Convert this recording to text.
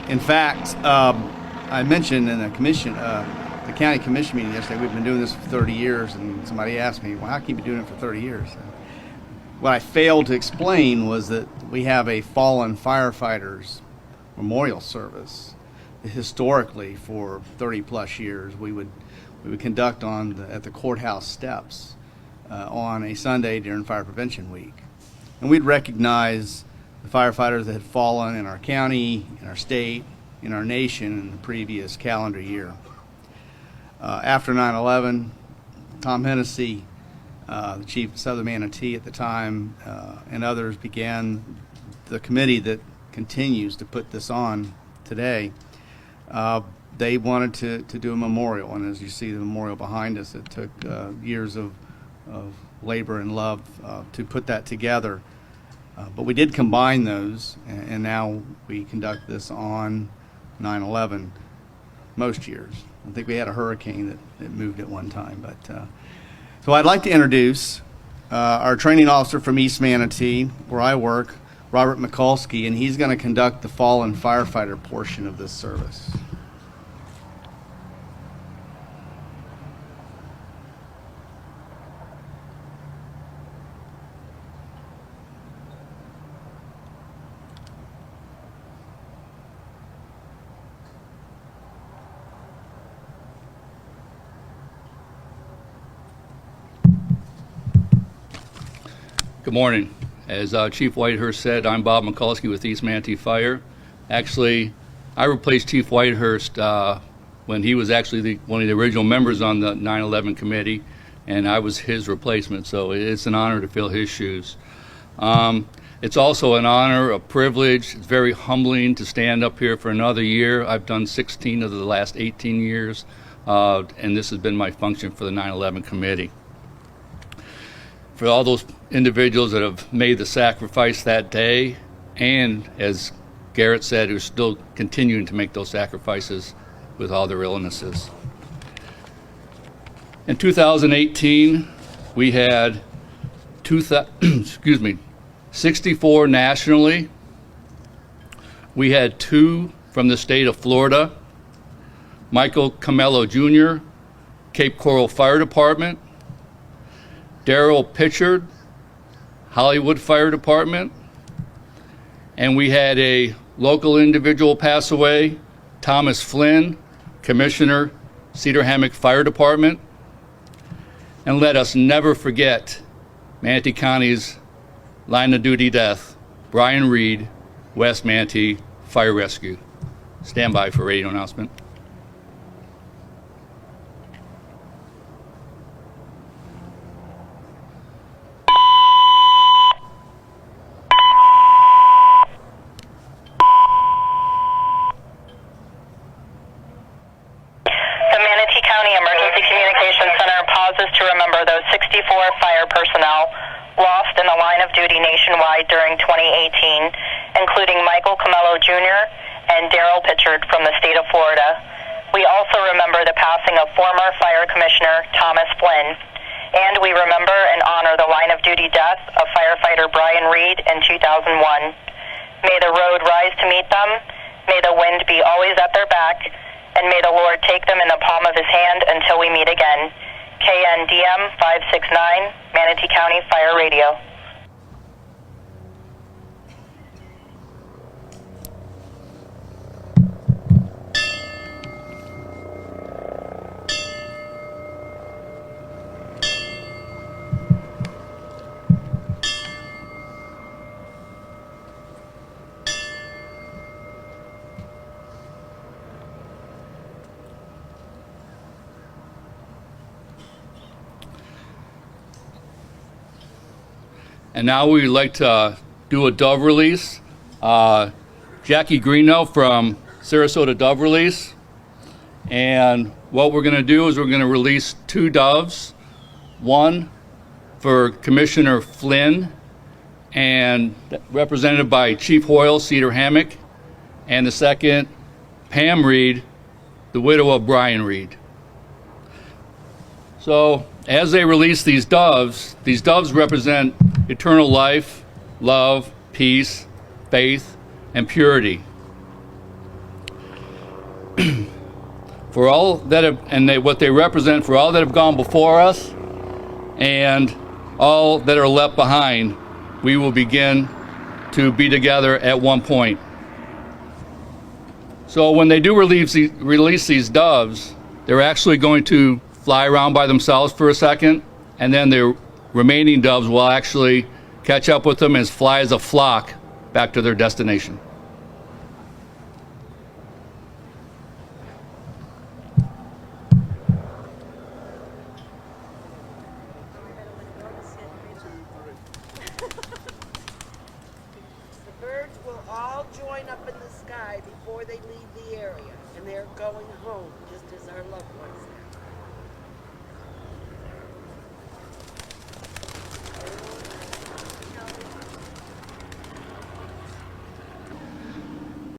In fact, I mentioned in the county commission meeting yesterday, we've been doing this for 30 years, and somebody asked me, well, how can you be doing it for 30 years? And what I failed to explain was that we have a fallen firefighters memorial service. Historically, for 30 plus years, we would conduct at the courthouse steps on a Sunday during Fire Prevention Week. And we'd recognize the firefighters that had fallen in our county, in our state, in our nation in the previous calendar year. After 9/11, Tom Hennessy, the chief of Southern Manatee at the time, and others began the committee that continues to put this on today. They wanted to do a memorial, and as you see the memorial behind us, it took years of labor and love to put that together. But we did combine those, and now we conduct this on 9/11 most years. I think we had a hurricane that moved at one time. But so I'd like to introduce our training officer from East Manatee, where I work, Robert Mikulski, and he's going to conduct the fallen firefighter portion of this service. Good morning. As Chief Whitehurst said, I'm Bob Mikulski with East Manatee Fire. Actually, I replaced Chief Whitehurst when he was actually one of the original members on the 9/11 committee, and I was his replacement, so it's an honor to fill his shoes. It's also an honor, a privilege. It's very humbling to stand up here for another year. I've done 16 of the last 18 years, and this has been my function for the 9/11 committee. For all those individuals that have made the sacrifice that day, and as Garrett said, who's still continuing to make those sacrifices with all their illnesses. In 2018, we had 64 nationally. We had 2 from the state of Florida, Michael Camello Jr., Cape Coral Fire Department, Daryl Pitchard, Hollywood Fire Department, and we had a local individual pass away, Thomas Flynn, Commissioner, Cedar Hammock Fire Department. And let us never forget Manatee County's line of duty death, Brian Reed, West Manatee Fire Rescue. Stand by for radio announcement. To remember those 64 fire personnel lost in the line of duty nationwide during 2018, including Michael Camello Jr. and Daryl Pitchard from the state of Florida. We also remember the passing of former Fire Commissioner Thomas Flynn, and we remember and honor the line of duty death of firefighter Brian Reed in 2001. May the road rise to meet them, may the wind be always at their back, and may the Lord take them in the palm of his hand until we meet again. KNDM 569, Manatee County Fire Radio. And now we'd like to do a dove release. Jackie Greeno from Sarasota Dove Release. And what we're going to do is we're going to release 2 doves. One for Commissioner Flynn, and represented by Chief Hoyle, Cedar Hammock. And the second, Pam Reed, the widow of Brian Reed. So as they release these doves represent eternal life, love, peace, faith, and purity. for all that have, and what they represent for all that have gone before us and all that are left behind, we will begin to be together at one point. So when they do release these doves, they're actually going to fly around by themselves for a second, and then the remaining doves will actually catch up with them and fly as a flock back to their destination. The birds will all join up in the sky before they leave the area, and they're going home, just as our loved ones have.